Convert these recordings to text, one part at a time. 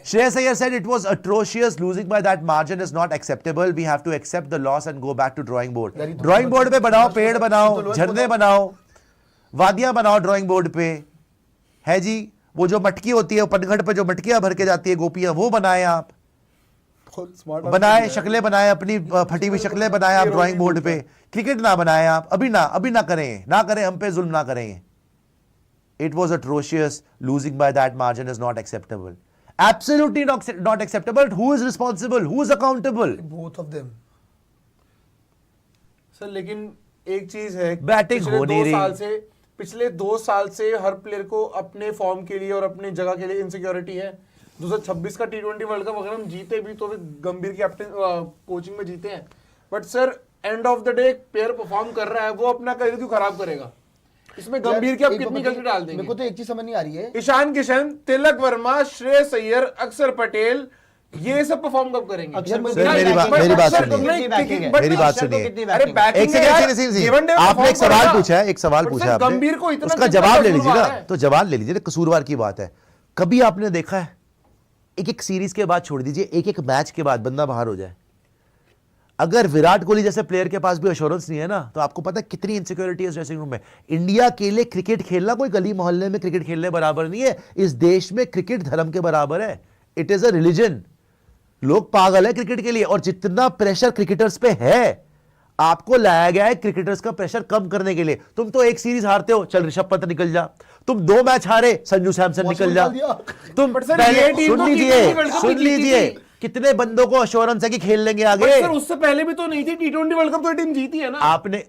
Shreyas Iyer said it was atrocious. Losing by that margin is not acceptable. We have to accept the loss and go back to drawing board. Drawing board पे बनाओ, पेड़ बनाओ, झरने बनाओ, वादियां बनाओ drawing board पे, है जी। वो जो मटकी होती है, पनघट पे जो मटकियां भर के जाती है गोपियां, वो बनाए आप, बनाए शक्लें बनाए, अपनी फटी हुई शक्लें बनाए आप ड्राइंग बोर्ड पे। क्रिकेट ना बनाए आप, अभी ना करें, हम पे जुल्म ना करें। It was atrocious. Losing by that margin is not acceptable. Absolutely not acceptable. Who is responsible? Who is accountable? Both of them. Sir लेकिन एक चीज है, बैटिंग हो नहीं रही। पिछले 2 साल से हर प्लेयर को अपने फॉर्म के लिए और अपनी जगह के लिए इनसिक्योरिटी है। 2026 का T20 वर्ल्ड कप अगर हम जीते भी तो भी गंभीर कैप्टन कोचिंग में जीते हैं, but sir end of the day player perform कर रहा है, वो अपना करियर क्यों खराब करेगा? इसमें गंभीर की आप कितनी गलती डाल देंगे? मेरे को तो एक चीज समझ नहीं आ रही है, ईशान किशन, तिलक वर्मा, श्रेयस अय्यर, अक्षर पटेल, ये सब परफॉर्म कब करेंगे? मेरी बात सुनिए। आपने एक सवाल पूछा गंभीर को इतना, उसका जवाब ले लीजिए ना, तो जवाब ले लीजिए। कसूरवार की बात है, कभी आपने देखा है एक सीरीज के बाद, छोड़ दीजिए, एक मैच के बाद बंदा बाहर हो जाए? अगर विराट कोहली जैसे प्लेयर के पास भी एश्योरेंस नहीं है ना, तो आपको पता है कितनी इनसिक्योरिटी है ड्रेसिंग रूम में। इंडिया के लिए क्रिकेट खेलना कोई गली मोहल्ले में क्रिकेट खेलने बराबर नहीं है। इस देश में क्रिकेट धर्म के बराबर है। It is a religion. लोग पागल है क्रिकेट के लिए, और जितना प्रेशर क्रिकेटर्स पे है, आपको लाया गया है क्रिकेटर्स का प्रेशर कम करने के लिए। तुम तो एक सीरीज हारते हो, चल ऋषभ पंत निकल जा। तुम 2 मैच हारे, संजू सैमसन निकल जा। तुम पहले सुन लीजिए कितने बंदों को एश्योरेंस है कि खेल लेंगे आगे। सर उससे पहले भी तो नहीं थी, T20 वर्ल्ड कप तो टीम जीती है ना। आपने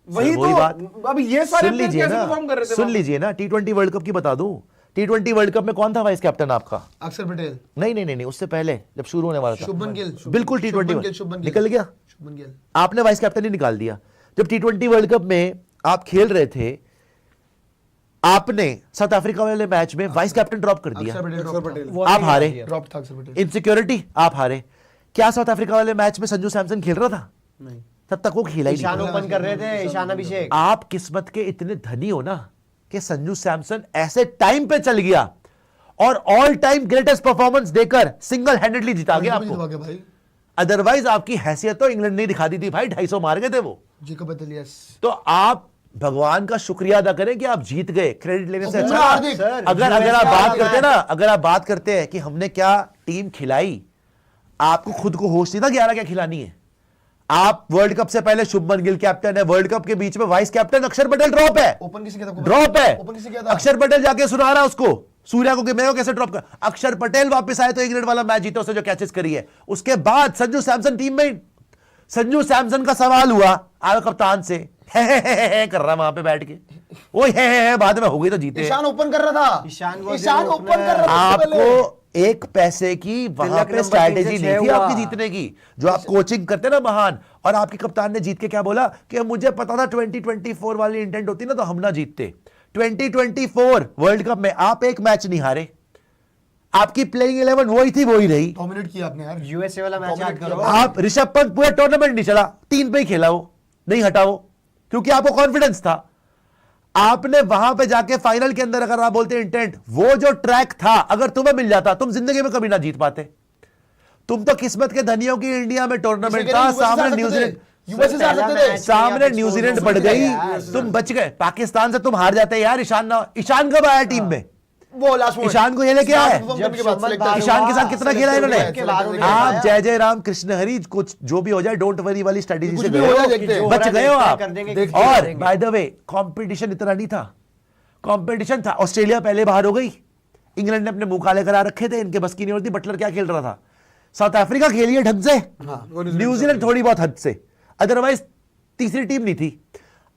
वही तो बात, अब ये सारे प्लेयर कैसे परफॉर्म कर रहे थे? सुन लीजिए ना, T20 वर्ल्ड कप की बता दूं। T20 वर्ल्ड कप में कौन था वाइस कैप्टन आपका? अक्षर पटेल। नहीं, उससे पहले जब शुरू होने वाला था शुभमन गिल। बिल्कुल T20 निकल गया, शुभमन गिल। आपने वाइस कैप्टन ही निकाल दिया। जब T20 वर्ल्ड कप में आप खेल रहे थे, आपने साउथ अफ्रीका वाले मैच में वाइस कैप्टन ड्रॉप कर दिया, आप हारे। इनसिक्योरिटी, आप हारे। क्या साउथ अफ्रीका वाले मैच में संजू सैमसन खेल रहा था? नहीं, तब तक वो खेला ही नहीं। ईशान ओपन कर रहे थे, ईशान अभिषेक। आप किस्मत के इतने धनी हो ना कि संजू सैमसन ऐसे टाइम पे चल गया और ऑल टाइम ग्रेटेस्ट परफॉर्मेंस देकर सिंगल हैंडेडली जिता गया आपको। अदरवाइज आपकी हैसियत तो इंग्लैंड नहीं दिखा दी थी भाई, 250 मार गए थे वो। तो आप भगवान का शुक्रिया अदा करें कि आप जीत गए। क्रेडिट लेने से अच्छा अगर आप बात करते हैं कि हमने क्या टीम खिलाई, आपको खुद को होश नहीं था 11 क्या खिलानी है। आप वर्ल्ड कप से पहले शुभमन गिल कैप्टन है, वर्ल्ड कप के बीच में वाइस कैप्टन अक्षर पटेल ड्रॉप है। ओपन किसी ड्रॉप है, अक्षर पटेल जाके सुना रहा उसको, सूर्या को कि मैं कैसे ड्रॉप कर। अक्षर पटेल वापस आए तो इंग्लैंड वाला मैच जीता, उसने जो कैचेस करी है। उसके बाद संजू सैमसन टीम में, संजू सैमसन का सवाल हुआ आगे कप्तान से, है कर रहा वहां पे बैठ के, वो है बाद में हो गई तो जीते। ईशान ओपन कर रहा था, ईशान ओपन कर रहा था। आपको एक पैसे की वहां पे स्ट्रैटेजी नहीं थी आपकी जीतने की, जो आप कोचिंग करते ना महान। और आपके कप्तान ने जीत के क्या बोला कि मुझे पता था 2024 वाली इंटेंट होती ना तो हम ना जीतते। 2024 वर्ल्ड कप में आप एक मैच नहीं हारे, आपकी प्लेइंग 11 वही थी, वही रही। डोमिनेट किया आपने यार। यूएसए वाला मैच याद करो। आप ऋषभ पंत पूरा टूर्नामेंट नहीं चला, 3 पे ही खेला, वो नहीं हटा वो, क्योंकि आपको कॉन्फिडेंस था। आपने वहां पे जाके फाइनल के अंदर अगर आप बोलते इंटेंट, वो जो ट्रैक था अगर तुम्हें मिल जाता, तुम जिंदगी में कभी ना जीत पाते। तुम तो किस्मत के धनियों की इंडिया में टूर्नामेंट था, सामने न्यूजीलैंड बढ़ गई, तुम बच गए। पाकिस्तान से तुम हार जाते यार। ईशान कब आया टीम में? वो लास्ट ईशान को ये लेके आया है। ईशान के साथ कितना खेला इन्होंने? आप जय राम कृष्ण हरि, कुछ जो भी हो जाए डोंट वरी वाली स्ट्रेटेजी से बच गए हो आप। और बाय द वे कंपटीशन इतना नहीं था, कंपटीशन था। ऑस्ट्रेलिया पहले बाहर हो गई, इंग्लैंड ने अपने मुंह काले करा रखे थे, इनके बस की नहीं होती। बटलर क्या खेल रहा था? साउथ अफ्रीका खेली है ढंग से, न्यूजीलैंड थोड़ी बहुत हद से, अदरवाइज तीसरी टीम नहीं थी।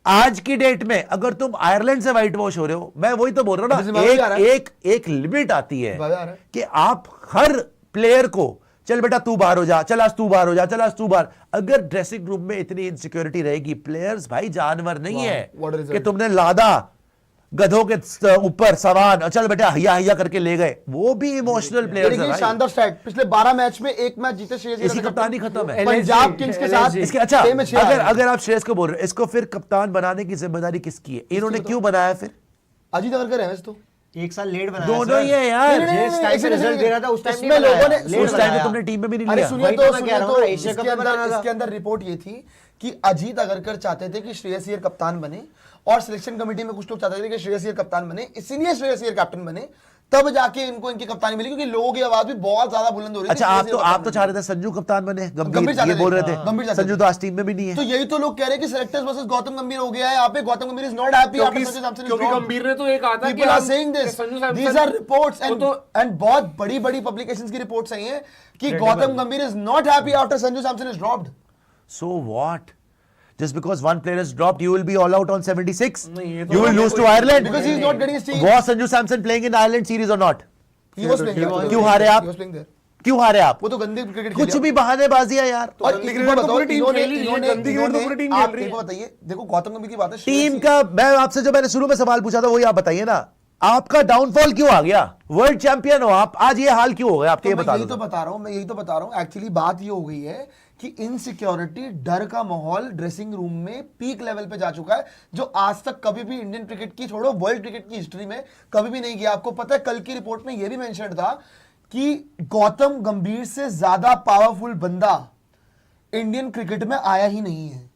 आज की डेट में अगर तुम आयरलैंड से व्हाइट वॉश हो रहे हो, मैं वही तो बोल रहा हूं ना, एक लिमिट आती है कि आप हर प्लेयर को, चल बेटा तू बाहर हो जा, चल आज तू बाहर हो जा, चल आज तू बाहर। अगर ड्रेसिंग रूम में इतनी इनसिक्योरिटी रहेगी, प्लेयर्स भाई जानवर नहीं है कि तुमने लादा गधों के ऊपर सवान, चल बेटा हैया हैया करके ले गए। वो भी इमोशनल प्लेयर्स हैं। शानदार स्टैट, पिछले 12 मैच में एक मैच जीते श्रेयस। इसकी कप्तानी खत्म है पंजाब किंग्स के साथ। इसके अच्छा, अगर आप श्रेयस को बोल रहे हो, इसको फिर कप्तान बनाने की जिम्मेदारी किसकी है? इन्होंने क्यों बनाया फिर? अजीत अगरकर है वैसे तो। एक साल लेट बनाया दोनों ही है यार। जिस टाइम से रिजल्ट दे रहा था उस टाइम इसमें लोगों ने उस टाइम तो तुमने टीम में भी नहीं अरे लिया। सुनिए वही तो तो मैं सुनिए कह रहा हूँ तो ना, एशिया कप में बनाना था। इसके अंदर रिपोर्ट ये थी कि अजीत अगरकर चाहते थे कि श्रेयस अय्यर कप्तान बने और सिलेक्शन कमेटी में कुछ लोग चाहते थे कि श्रेयस अय्यर कप्तान बने, इसीलिए श्रेयस अय्यर कैप्टन बने, तब जाके इनको इनकी कप्तानी मिली क्योंकि लोगों की आवाज भी बहुत ज्यादा बुलंद हो रही थी। अच्छा आप तो चाह रहे थे संजू कप्तान बने, गंभीर ये बोल रहे थे, संजू तो आज टीम में भी नहीं है। तो यही तो लोग कह रहे हैं कि सिलेक्टर्स वर्सेस गौतम गंभीर हो गया है यहाँ पे। Gautam Gambhir is not happy after Sanju Samson, क्योंकि गंभीर ने तो एक कहा था कि people are saying this, these are reports and बहुत बड़ी पब्लिकेशंस की रिपोर्ट्स आई हैं कि Gautam Gambhir is not happy after Sanju Samson is dropped. So what? Just because one player is dropped, you will be all out on 76? नहीं, ये तो You will lose to Ireland? Because he is not getting his team. Was Sanju Samson playing in Ireland series or not? He was playing there. क्यों हारे आप? He was playing there. क्यों हारे आप? वो तो गंदी क्रिकेट कुछ भी बहानेबाजी है यार। और गंदी एक क्रिकेट बात तो बताओ, पूरी टीम इन्होंने खेल रही है, गंदी क्रिकेट तो पूरी टीम आप खेल रही एक है। बात बताइए, देखो गौतम गंभीर की बात है, टीम का मैं आपसे जो मैंने शुरू में सवाल पूछा था वही आप बताइए ना। आपका डाउनफॉल क्यों आ गया? वर्ल्ड चैंपियन हो आप, आज ये हाल क्यों हो गया आपके? ये बता यही तो बता रहा हूं, मैं यही तो बता रहा हूं। एक्चुअली बात ये हो गई है कि इनसिक्योरिटी, डर का माहौल ड्रेसिंग रूम में पीक लेवल पे जा चुका है, जो आज तक कभी भी इंडियन क्रिकेट की छोड़ो वर्ल्ड क्रिकेट की हिस्ट्री में कभी भी नहीं किया। आपको पता है कल की रिपोर्ट में यह भी मेंशन था कि गौतम गंभीर से ज्यादा पावरफुल बंदा इंडियन क्रिकेट में आया ही नहीं है,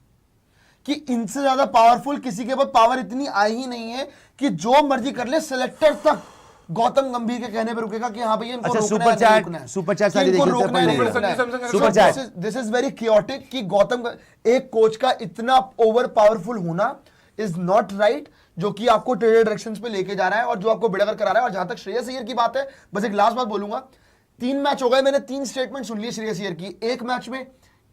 कि इनसे ज्यादा पावरफुल किसी के पास पावर इतनी आई ही नहीं है कि जो मर्जी कर ले सिलेक्टर तक गौतम गंभीर के कहने पे रुकेगा कि हाँ भैया इनको अच्छा, रोकना सुपर है, नहीं रोकना चैट है। सुपर चैट कि सारी इनको देखिए रोकना है, नहीं पढ़ रोकना है। Super chat. This is very chaotic कि गौतम एक कोच का इतना ओवर पावरफुल होना इज नॉट राइट, जो कि आपको टेढ़े डायरेक्शंस पे लेके जा रहा है और जो आपको बेड़ागर करा रहा है। और जहां तक श्रेयस अय्यर की बात है, बस एक लास्ट बात बोलूंगा, 3 मैच हो गए, मैंने 3 स्टेटमेंट सुन लिए श्रेयस अय्यर की एक मैच में,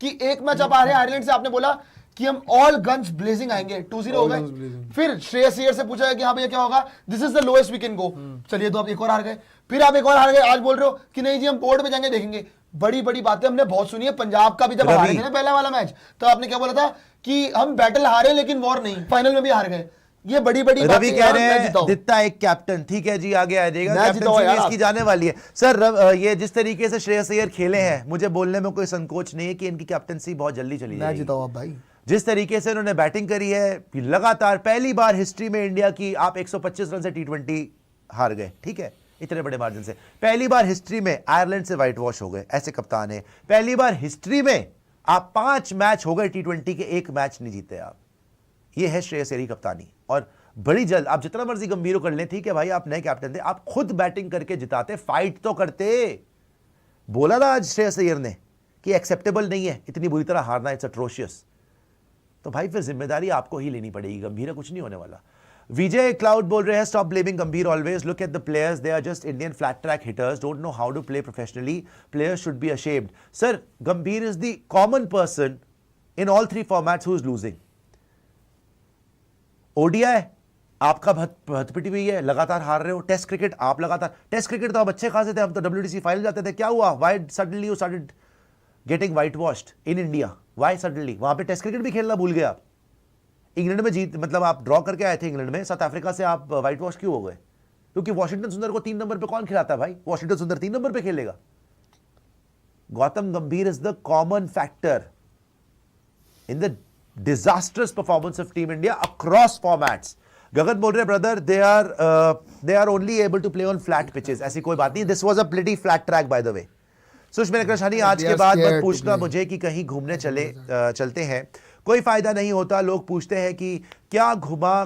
कि एक मैच आप आ रहे हैं आयरलैंड से, आपने बोला कि हम ऑल गन्स ब्लेजिंग आएंगे, 2-0 हो गए। फिर श्रेयस अय्यर से पूछा कि हाँ भैया क्या होगा, this is the lowest we can go, चलिए तो आप एक और हार गए, फिर आप एक और हार गए, आज बोल रहे हो कि नहीं जी हम बोर्ड में जाएंगे देखेंगे। बड़ी बड़ी बातें हमने बहुत सुनी है। पंजाब का भी जब हारे थे ना पहला वाला मैच, तो आपने क्या बोला था कि हम बैटल हारे लेकिन वॉर नहीं, फाइनल में भी हार गए। ये बड़ी बड़ी रवि कह रहे हैं दित्ता एक कैप्टन, ठीक है जी आगे आ जाएगा, कैप्टन इसकी जाने वाली है। सर ये जिस तरीके से श्रेयस अय्यर खेले हैं, मुझे बोलने में कोई संकोच नहीं है कि इनकी कैप्टनसी बहुत जल्दी चली जाएगी। जिताओ आप भाई। जिस तरीके से उन्होंने बैटिंग करी है, लगातार पहली बार हिस्ट्री में इंडिया की, आप 125 रन से T20 हार गए, ठीक है, इतने बड़े मार्जिन से। पहली बार हिस्ट्री में आयरलैंड से व्हाइट वॉश हो गए, ऐसे कप्तान है। पहली बार हिस्ट्री में आप 5 मैच हो गए T20 के, 1 मैच नहीं जीते आप। ये है श्रेयस अय्यर की कप्तानी। और बड़ी जल्द, आप जितना मर्जी गंभीर कर लें, ठीक है भाई आप नए कैप्टन थे, आप खुद बैटिंग करके जिताते, फाइट तो करते। बोला ना आज श्रेयस अय्यर ने कि एक्सेप्टेबल नहीं है इतनी बुरी तरह हारना, इट्स अट्रोशियस। तो भाई फिर जिम्मेदारी आपको ही लेनी पड़ेगी, गंभीर कुछ नहीं होने वाला। विजय क्लाउड बोल रहे हैं stop blaming Gambhir always, look at the players, they are just Indian flat track hitters, don't know how to play professionally, players should be ashamed. Sir Gambhir is the common person in all 3 formats who is losing. ODI आपका भतपिटी हुई है, लगातार हार रहे हो। Test cricket आप लगातार, टेस्ट क्रिकेट तो आप अच्छे खासे थे, हम तो WTC फाइनल जाते थे, क्या हुआ? Why suddenly you started getting white washed in India? Why suddenly? वहां पे टेस्ट क्रिकेट भी खेलना भूल गए आप। इंग्लैंड में जीत, मतलब आप ड्रॉ करके आए थे इंग्लैंड में, साउथ अफ्रीका से आप व्हाइट वॉश क्यों हो गए? क्योंकि वॉशिंगटन सुंदर को 3 नंबर पे कौन खिलाता है भाई? वॉशिंगटन सुंदर 3 नंबर पे खेलेगा। Gautam Gambhir is the common factor in the disasters performance of team India across formats. Gagan बोल रहे brother, they are only able to play on flat pitches. ऐसी कोई बात नहीं, this was a pretty flat track by the way. Sushma नकरशानी, आज के बाद मत पूछना मुझे कि कहीं घूमने चलते हैं, कोई फायदा नहीं होता। लोग पूछते हैं कि क्या घूमा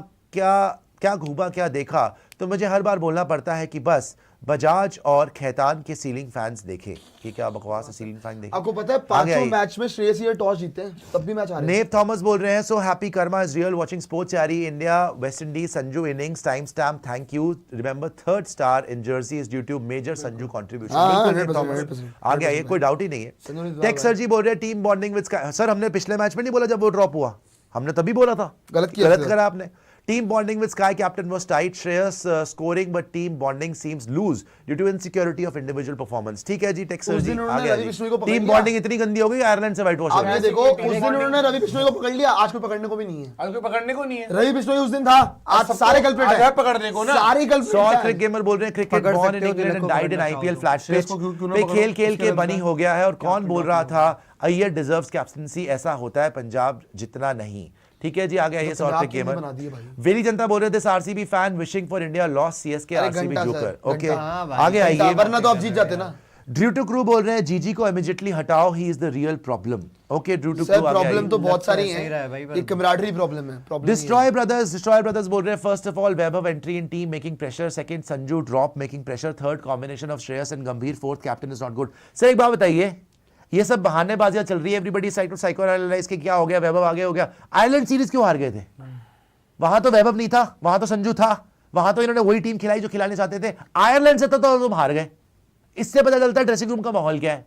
क्या देखा, तो मुझे हर बार बोलना पड़ता है कि बस बजाज और खैतान के सीलिंग फैंस देखे। कि क्या बकवास है, सीलिंग फैन देखे। आपको पता है 5 मैच में श्रेयस अय्यर टॉस जीते हैं, तब भी मैच हारे। नेव थॉमस बोल रहे हैं, so happy karma is real watching sports यारी, India West Indies Sanju innings timestamp, thank you, remember 3rd star in jersey is due to major Sanju contribution. आ गया, ये कोई डाउट ही नहीं है। टेक सर जी बोल रहे हैं team bonding with sky. Sir हमने पिछले मैच में नहीं बोला जब वो ड्रॉप हुआ, हमने तभी बोला था, गलत करा आपने। Team bonding with Sky captain was tight. Shreyas scoring, but team bonding seems loose due to insecurity of individual performance. ठीक है जी, टेक्सर जी आ गया जी। टीम बॉन्डिंग इतनी गंदी हो गई, आयरलैंड से व्हाइट वॉश हो गया। देखो उस दिन उन्होंने रवि बिश्नोई को पकड़ लिया, आज कोई पकड़ने को भी नहीं है। आज कोई पकड़ने को नहीं है। रवि बिश्नोई उस दिन था, आज सारे कल्प्रिट हैं पकड़ने को ना, सारे कल्प्रिट हैं। क्रिक गेमर बोल रहे हैं cricket born in England and died in IPL flat pitch पे खेल के बनी हो गया है। और कौन बोल रहा था अय्यर डिजर्व्स कैप्टनसी, ऐसा होता है पंजाब जितना नहीं। ठीक है जी, आगे आइए सॉर्ट पंजाब पे की गेमर बना दिए भाई। वेली जनता बोल रहे थे RCB fan wishing for India loss CSK अरे आरसीबी घंटा जोकर सर, ओके घंटा। हाँ भाई, आगे आइए वरना तो आप जीत जाते ना। ड्रू टू क्रू बोल रहे हैं जीजी को इमीडिएटली हटाओ, he is the real problem. Okay drew to sir crew आगे प्रॉब्लम तो बहुत सारी सही रहा है है, भाई, एक कैमराडरी प्रॉब्लम है, प्रॉब्लम डिस्ट्रॉय ब्रदर्स बोल रहे हैं first of all Vaibhav entry in team making pressure, second Sanju drop making pressure, third combination of Shreyas and Gambhir, fourth captain is not good. Sir एक बात बताइए, ये सब बहानेबाजियां चल रही है, everybody side to psycho analyse के क्या हो गया, वैभव आगे हो गया। आयरलैंड सीरीज क्यों हार गए थे? वहां तो वैभव नहीं था, वहां तो संजू था, वहां तो इन्होंने वही टीम खिलाई जो खिलाने चाहते थे। आयरलैंड से तो तुम हार गए। इससे पता चलता है ड्रेसिंग रूम का माहौल क्या है।